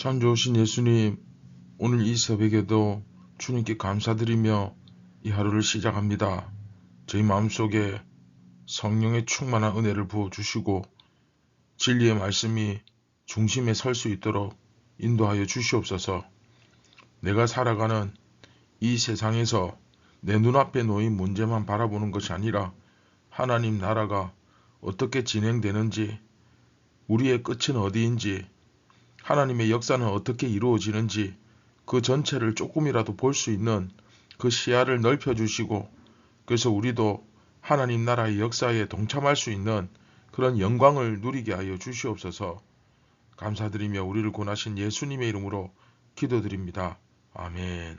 참 좋으신 예수님, 오늘 이 새벽에도 주님께 감사드리며 이 하루를 시작합니다. 저희 마음속에 성령의 충만한 은혜를 부어주시고 진리의 말씀이 중심에 설 수 있도록 인도하여 주시옵소서. 내가 살아가는 이 세상에서 내 눈앞에 놓인 문제만 바라보는 것이 아니라 하나님 나라가 어떻게 진행되는지, 우리의 끝은 어디인지, 하나님의 역사는 어떻게 이루어지는지 그 전체를 조금이라도 볼 수 있는 그 시야를 넓혀주시고, 그래서 우리도 하나님 나라의 역사에 동참할 수 있는 그런 영광을 누리게 하여 주시옵소서. 감사드리며 우리를 구원하신 예수님의 이름으로 기도드립니다. 아멘.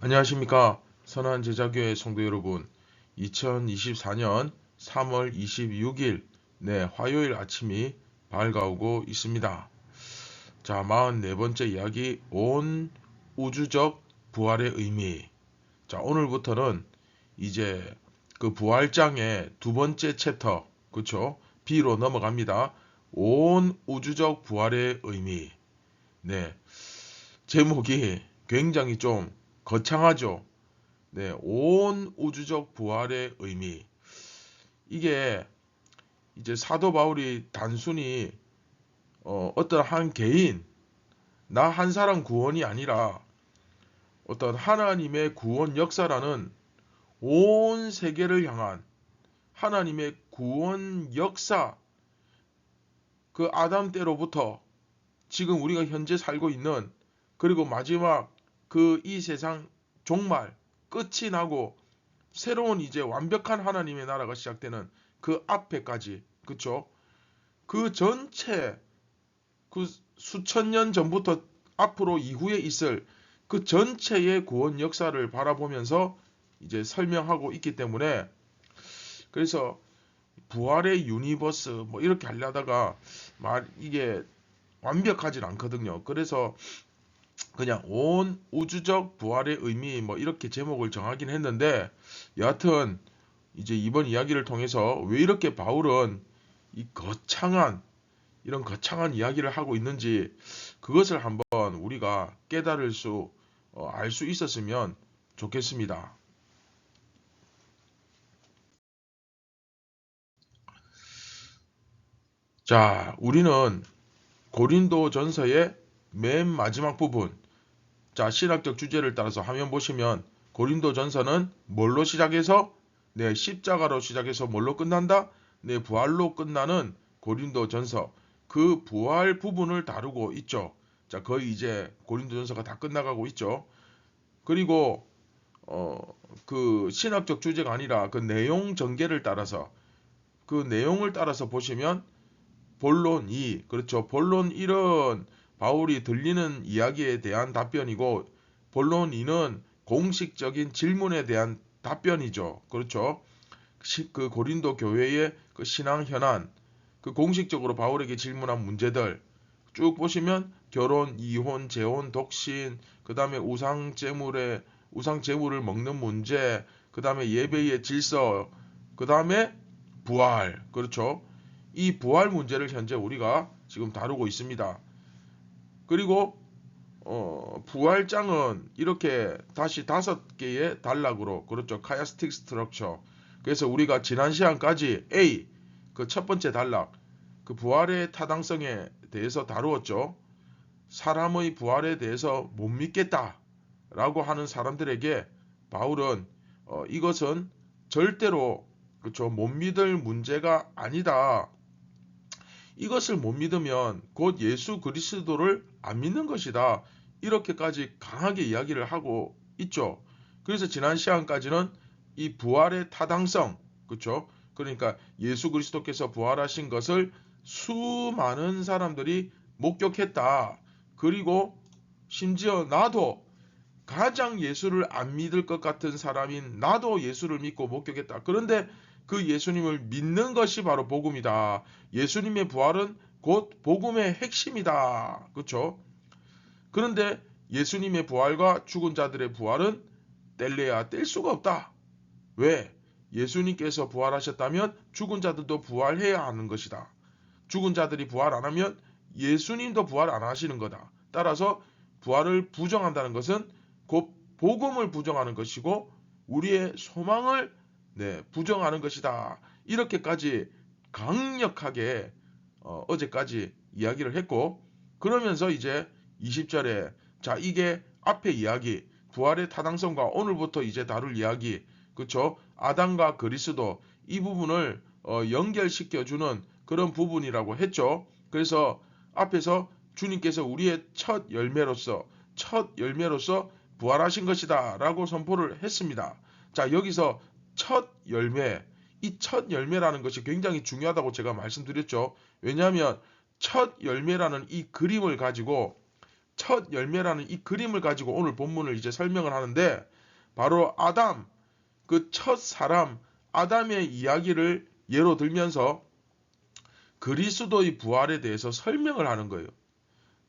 안녕하십니까, 선한 제자교회 성도 여러분. 2024년 3월 26일 화요일 아침이 밝아오고 있습니다. 자, 44번째 이야기, 온 우주적 부활의 의미. 자, 오늘부터는 이제 그 부활장의 두 번째 챕터, 그쵸? B로 넘어갑니다. 온 우주적 부활의 의미. 제목이 굉장히 좀 거창하죠. 온 우주적 부활의 의미. 이게 이제 사도 바울이 단순히 어떤 한 개인, 나 한 사람 구원이 아니라 어떤 하나님의 구원 역사라는 온 세계를 향한 하나님의 구원 역사, 그 아담 때로부터 지금 우리가 현재 살고 있는, 그리고 마지막 그 이 세상 종말 끝이 나고 새로운 이제 완벽한 하나님의 나라가 시작되는 그 앞에까지, 그쵸? 그 전체, 그 수천 년 전부터 앞으로 이후에 있을 그 전체의 구원 역사를 바라보면서 이제 설명하고 있기 때문에, 그래서 부활의 유니버스 뭐 이렇게 하려다가 이게 완벽하진 않거든요. 그래서 그냥 온 우주적 부활의 의미 뭐 이렇게 제목을 정하긴 했는데, 여하튼 이제 이번 이야기를 통해서 왜 이렇게 바울은 이 이런 거창한 이야기를 하고 있는지, 그것을 한번 우리가 깨달을 수, 알 수 있었으면 좋겠습니다. 자, 우리는 고린도 전서의 맨 마지막 부분, 자, 신학적 주제를 따라서 화면 보시면 고린도 전서는 뭘로 시작해서 십자가로 시작해서 뭘로 끝난다? 부활로 끝나는 고린도 전서, 그 부활 부분을 다루고 있죠. 자, 거의 이제 고린도 전서가 다 끝나가고 있죠. 그리고 그 신학적 주제가 아니라 그 내용 전개를 따라서, 그 내용을 따라서 보시면 본론 2, 그렇죠. 본론 1은 바울이 들리는 이야기에 대한 답변이고, 본론 2는 공식적인 질문에 대한 답변이죠. 그렇죠. 그 고린도 교회의 그 신앙 현안, 그 공식적으로 바울에게 질문한 문제들 쭉 보시면 결혼, 이혼, 재혼, 독신, 그 다음에 우상 제물을 먹는 문제, 그 다음에 예배의 질서, 그 다음에 부활, 그렇죠. 이 부활 문제를 현재 우리가 지금 다루고 있습니다. 그리고 부활장은 이렇게 다시 5개의 단락으로, 그렇죠. 카이스틱 스트럭처, 그래서 우리가 지난 시간까지 A, 그 첫 번째 단락, 그 부활의 타당성에 대해서 다루었죠. 사람의 부활에 대해서 못 믿겠다 라고 하는 사람들에게 바울은 이것은 절대로 그렇죠, 못 믿을 문제가 아니다. 이것을 못 믿으면 곧 예수 그리스도를 안 믿는 것이다. 이렇게까지 강하게 이야기를 하고 있죠. 그래서 지난 시간까지는 이 부활의 타당성, 그렇죠? 그러니까 예수 그리스도께서 부활하신 것을 수많은 사람들이 목격했다. 그리고 심지어 나도 가장 예수를 안 믿을 것 같은 사람인 나도 예수를 믿고 목격했다. 그런데 그 예수님을 믿는 것이 바로 복음이다. 예수님의 부활은 곧 복음의 핵심이다. 그렇죠? 그런데 예수님의 부활과 죽은 자들의 부활은 뗄래야 뗄 수가 없다. 왜? 예수님께서 부활하셨다면 죽은 자들도 부활해야 하는 것이다. 죽은 자들이 부활 안 하면 예수님도 부활 안 하시는 거다. 따라서 부활을 부정한다는 것은 곧 복음을 부정하는 것이고 우리의 소망을 부정하는 것이다. 이렇게까지 강력하게 어제까지 이야기를 했고, 그러면서 이제 20절에 자, 이게 앞에 이야기 부활의 타당성과 오늘부터 이제 다룰 이야기, 그렇죠? 아담과 그리스도 이 부분을 연결시켜주는 그런 부분이라고 했죠. 그래서 앞에서 주님께서 우리의 첫 열매로서 부활하신 것이다 라고 선포를 했습니다. 자, 여기서 첫 열매, 이 첫 열매라는 것이 굉장히 중요하다고 제가 말씀드렸죠. 왜냐하면 첫 열매라는 이 그림을 가지고 오늘 본문을 이제 설명을 하는데, 바로 아담, 그 첫 사람 아담의 이야기를 예로 들면서 그리스도의 부활에 대해서 설명을 하는 거예요.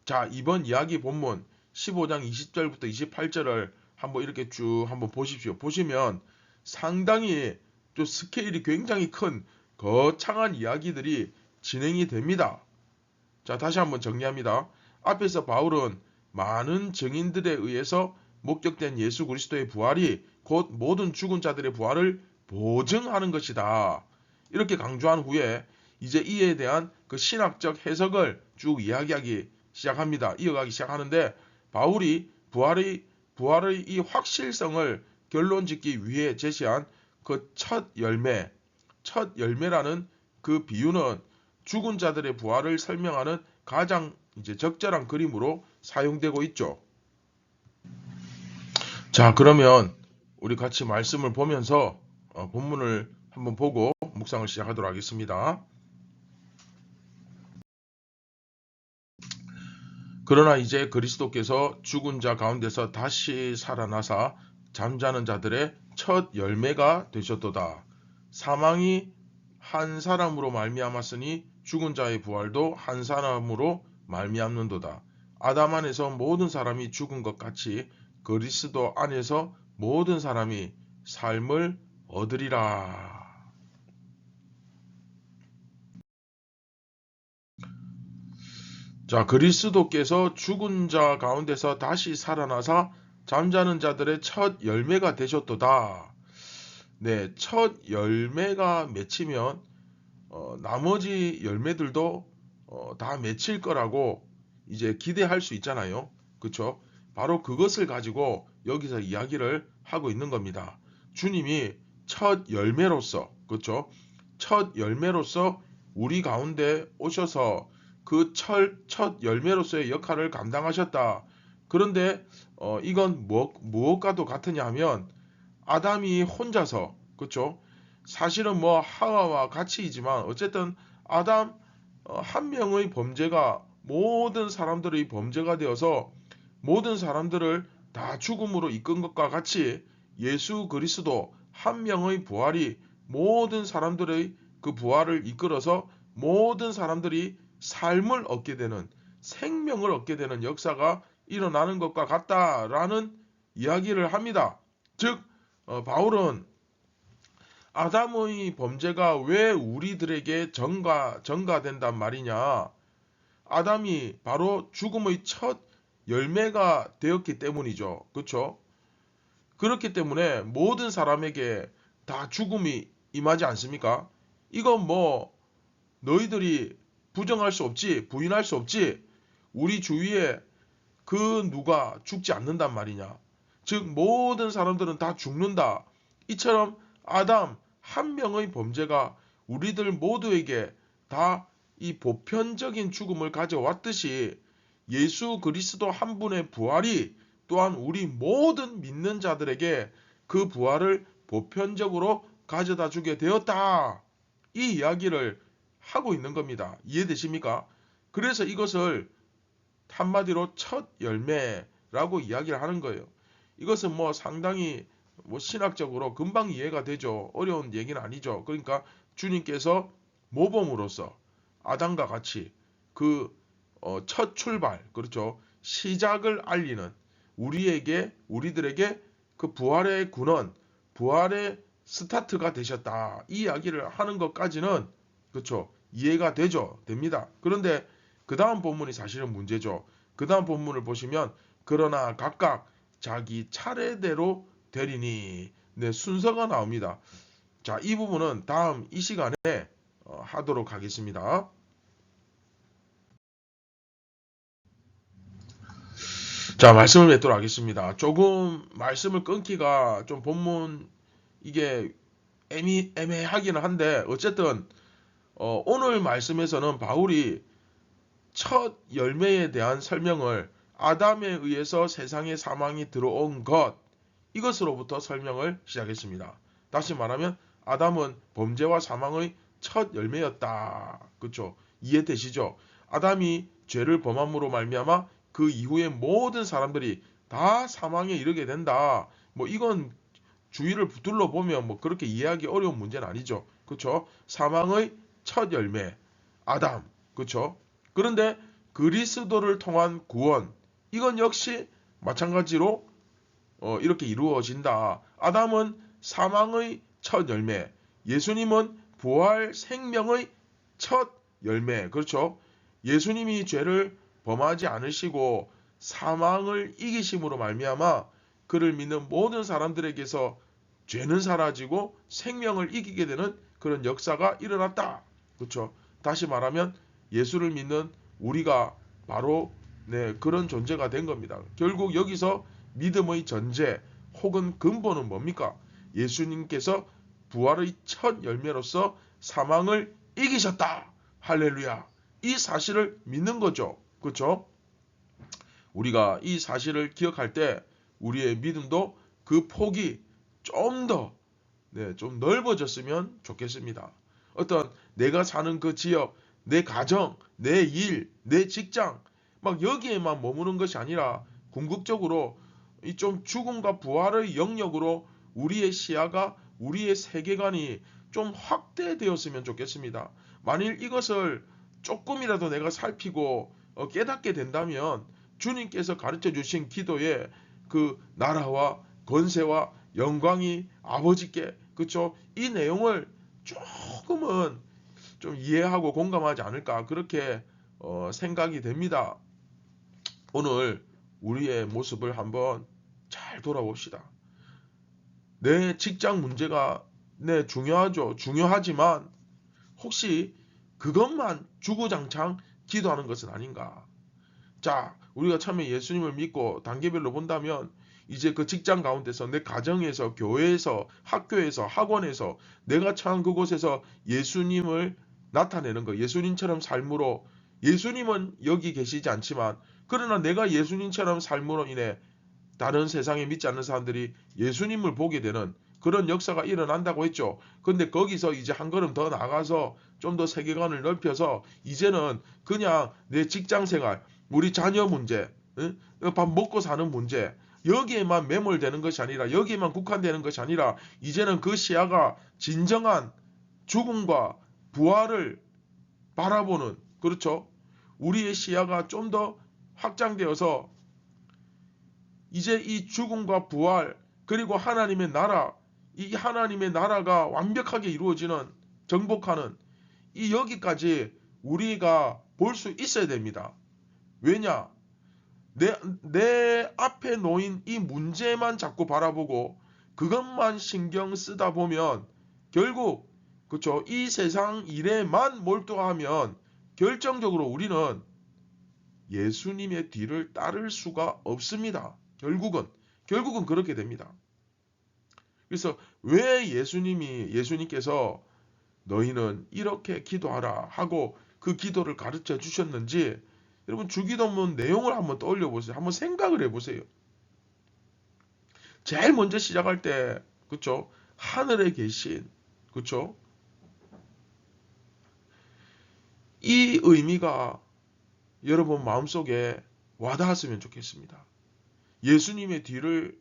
자, 이번 이야기 본문 15장 20절부터 28절을 한번 이렇게 쭉 한번 보십시오. 보시면 상당히 또 스케일이 굉장히 큰 거창한 이야기들이 진행이 됩니다. 자, 다시 한번 정리합니다. 앞에서 바울은 많은 증인들에 의해서 목격된 예수 그리스도의 부활이 곧 모든 죽은 자들의 부활을 보증하는 것이다. 이렇게 강조한 후에 이제 이에 대한 그 신학적 해석을 쭉 이야기하기 시작합니다. 이어가기 시작하는데, 바울이 부활의 이 확실성을 결론짓기 위해 제시한 그 첫 열매라는 그 비유는 죽은 자들의 부활을 설명하는 가장 이제 적절한 그림으로 사용되고 있죠. 자, 그러면 우리 같이 말씀을 보면서 본문을 한번 보고 묵상을 시작하도록 하겠습니다. 그러나 이제 그리스도께서 죽은 자 가운데서 다시 살아나사 잠자는 자들의 첫 열매가 되셨도다. 사망이 한 사람으로 말미암았으니 죽은 자의 부활도 한 사람으로 말미암는도다. 아담 안에서 모든 사람이 죽은 것 같이 그리스도 안에서 모든 사람이 삶을 얻으리라. 자, 그리스도께서 죽은 자 가운데서 다시 살아나사 잠자는 자들의 첫 열매가 되셨도다. 네, 첫 열매가 맺히면 나머지 열매들도 다 맺힐 거라고 이제 기대할 수 있잖아요. 그렇죠? 바로 그것을 가지고 여기서 이야기를 하고 있는 겁니다. 주님이 첫 열매로서, 그렇죠? 첫 열매로서 우리 가운데 오셔서 그 첫 열매로서의 역할을 감당하셨다. 그런데 이건 무엇과도 같으냐 하면 아담이 혼자서, 그렇죠? 사실은 뭐 하와와 같이이지만 어쨌든 아담 한 명의 범죄가 모든 사람들의 범죄가 되어서 모든 사람들을 다 죽음으로 이끈 것과 같이 예수 그리스도 한 명의 부활이 모든 사람들의 그 부활을 이끌어서 모든 사람들이 삶을 얻게 되는, 생명을 얻게 되는 역사가 일어나는 것과 같다라는 이야기를 합니다. 즉 바울은 아담의 범죄가 왜 우리들에게 전가된단 말이냐? 아담이 바로 죽음의 첫 열매가 되었기 때문이죠. 그렇죠? 그렇기 때문에 모든 사람에게 다 죽음이 임하지 않습니까? 이건 뭐 너희들이 부정할 수 없지, 부인할 수 없지. 우리 주위에 그 누가 죽지 않는단 말이냐. 즉 모든 사람들은 다 죽는다. 이처럼 아담 한 명의 범죄가 우리들 모두에게 다 이 보편적인 죽음을 가져왔듯이 예수 그리스도 한 분의 부활이 또한 우리 모든 믿는 자들에게 그 부활을 보편적으로 가져다 주게 되었다. 이 이야기를 하고 있는 겁니다. 이해되십니까? 그래서 이것을 한마디로 첫 열매라고 이야기를 하는 거예요. 이것은 뭐 상당히 뭐 신학적으로 금방 이해가 되죠. 어려운 얘기는 아니죠. 그러니까 주님께서 모범으로서 아담과 같이 그 첫 출발, 그렇죠. 시작을 알리는 우리들에게 그 부활의 군원, 부활의 스타트가 되셨다. 이 이야기를 하는 것까지는 그렇죠. 이해가 되죠. 됩니다. 그런데 그 다음 본문이 사실은 문제죠. 그 다음 본문을 보시면 그러나 각각 자기 차례대로 되리니 네, 순서가 나옵니다. 자, 이 부분은 다음 이 시간에 하도록 하겠습니다. 자, 말씀을 맺도록 하겠습니다. 조금 말씀을 끊기가 좀 본문 이게 애매하기는 한데 어쨌든 오늘 말씀에서는 바울이 첫 열매에 대한 설명을 아담에 의해서 세상에 사망이 들어온 것 이것으로부터 설명을 시작했습니다. 다시 말하면 아담은 범죄와 사망의 첫 열매였다. 그렇죠? 이해되시죠? 아담이 죄를 범함으로 말미암아 그 이후에 모든 사람들이 다 사망에 이르게 된다. 뭐 이건 주위를 둘러보면 뭐 그렇게 이해하기 어려운 문제는 아니죠. 그렇죠? 사망의 첫 열매 아담. 그렇죠? 그런데 그리스도를 통한 구원 이건 역시 마찬가지로 이렇게 이루어진다. 아담은 사망의 첫 열매, 예수님은 부활 생명의 첫 열매. 그렇죠? 예수님이 죄를 범하지 않으시고 사망을 이기심으로 말미암아 그를 믿는 모든 사람들에게서 죄는 사라지고 생명을 이기게 되는 그런 역사가 일어났다. 그렇죠? 다시 말하면 예수를 믿는 우리가 바로 네, 그런 존재가 된 겁니다. 결국 여기서 믿음의 전제 혹은 근본은 뭡니까? 예수님께서 부활의 첫 열매로서 사망을 이기셨다. 할렐루야. 이 사실을 믿는 거죠. 그렇죠? 우리가 이 사실을 기억할 때 우리의 믿음도 그 폭이 좀 더, 네, 좀 넓어졌으면 좋겠습니다. 어떤 내가 사는 그 지역, 내 가정, 내 일, 내 직장, 막 여기에만 머무는 것이 아니라 궁극적으로 이 좀 죽음과 부활의 영역으로 우리의 시야가, 우리의 세계관이 좀 확대되었으면 좋겠습니다. 만일 이것을 조금이라도 내가 살피고 깨닫게 된다면 주님께서 가르쳐 주신 기도에 그 나라와 권세와 영광이 아버지께 그쵸? 이 내용을 조금은 좀 이해하고 공감하지 않을까 그렇게 생각이 됩니다. 오늘 우리의 모습을 한번 잘 돌아봅시다. 내 직장 문제가 네 중요하죠. 중요하지만 혹시 그것만 주구장창 기도하는 것은 아닌가? 자, 우리가 처음에 예수님을 믿고 단계별로 본다면 이제 그 직장 가운데서 내 가정에서 교회에서 학교에서 학원에서 내가 처한 그곳에서 예수님을 나타내는 거. 예수님처럼 삶으로 예수님은 여기 계시지 않지만 그러나 내가 예수님처럼 삶으로 인해 다른 세상에 믿지 않는 사람들이 예수님을 보게 되는 그런 역사가 일어난다고 했죠. 근데 거기서 이제 한 걸음 더 나가서 좀 더 세계관을 넓혀서 이제는 그냥 내 직장 생활, 우리 자녀 문제, 응? 밥 먹고 사는 문제, 여기에만 매몰되는 것이 아니라 여기에만 국한되는 것이 아니라 이제는 그 시야가 진정한 죽음과 부활을 바라보는 그렇죠. 우리의 시야가 좀 더 확장되어서 이제 이 죽음과 부활 그리고 하나님의 나라 이 하나님의 나라가 완벽하게 이루어지는 정복하는 이 여기까지 우리가 볼 수 있어야 됩니다. 왜냐? 내 앞에 놓인 이 문제만 자꾸 바라보고 그것만 신경 쓰다 보면 결국 그렇죠. 이 세상 일에만 몰두하면 결정적으로 우리는 예수님의 뒤를 따를 수가 없습니다. 결국은 그렇게 됩니다. 그래서 왜 예수님께서 너희는 이렇게 기도하라 하고 그 기도를 가르쳐 주셨는지 여러분 주기도문 내용을 한번 떠올려 보세요. 한번 생각을 해 보세요. 제일 먼저 시작할 때 그렇죠? 하늘에 계신 그렇죠? 이 의미가 여러분 마음속에 와닿았으면 좋겠습니다. 예수님의 뒤를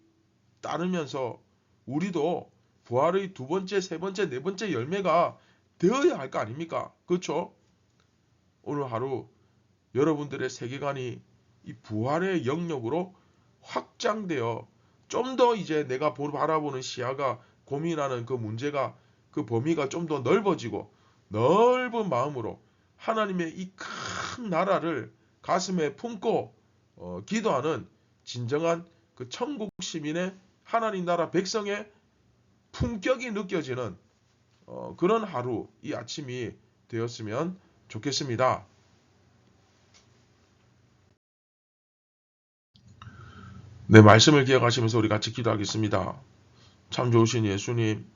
따르면서 우리도 부활의 두 번째, 세 번째, 네 번째 열매가 되어야 할 거 아닙니까? 그렇죠? 오늘 하루 여러분들의 세계관이 이 부활의 영역으로 확장되어 좀 더 이제 내가 바라보는 시야가 고민하는 그 문제가 그 범위가 좀 더 넓어지고 넓은 마음으로 하나님의 이 큰 나라를 가슴에 품고 기도하는 진정한 그 천국 시민의 하나님 나라 백성의 품격이 느껴지는 그런 하루 이 아침이 되었으면 좋겠습니다. 네, 말씀을 기억하시면서 우리 같이 기도하겠습니다. 참 좋으신 예수님,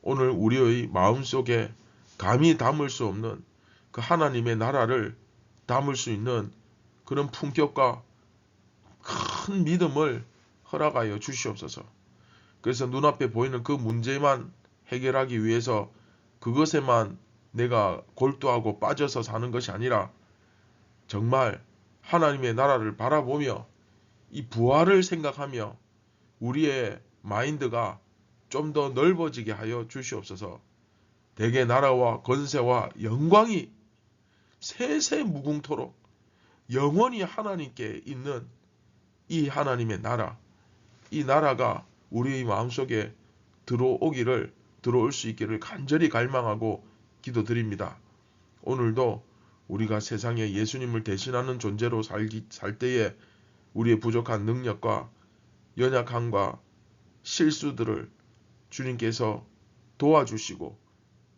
오늘 우리의 마음속에 감히 담을 수 없는 그 하나님의 나라를 담을 수 있는 그런 품격과 큰 믿음을 허락하여 주시옵소서. 그래서 눈앞에 보이는 그 문제만 해결하기 위해서 그것에만 내가 골두하고 빠져서 사는 것이 아니라 정말 하나님의 나라를 바라보며 이 부활을 생각하며 우리의 마인드가 좀 더 넓어지게 하여 주시옵소서. 대개 나라와 권세와 영광이 세세 무궁토록 영원히 하나님께 있는 이 하나님의 나라, 이 나라가 우리의 마음속에 들어올 수 있기를 간절히 갈망하고 기도드립니다. 오늘도 우리가 세상에 예수님을 대신하는 존재로 살 때에 우리의 부족한 능력과 연약함과 실수들을 주님께서 도와주시고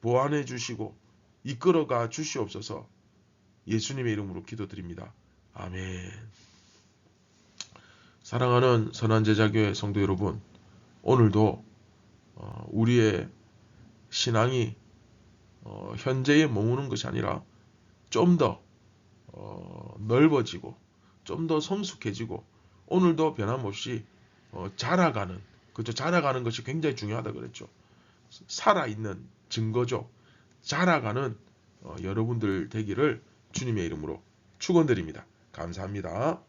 보완해 주시고 이끌어가 주시옵소서. 예수님의 이름으로 기도드립니다. 아멘. 사랑하는 선한제자교회 성도 여러분, 오늘도 우리의 신앙이 현재에 머무는 것이 아니라 좀 더 넓어지고 좀 더 성숙해지고 오늘도 변함없이 자라가는 그죠? 자라가는 것이 굉장히 중요하다 그랬죠. 살아있는 증거죠. 자라가는 여러분들 되기를 주님의 이름으로 축원드립니다. 감사합니다.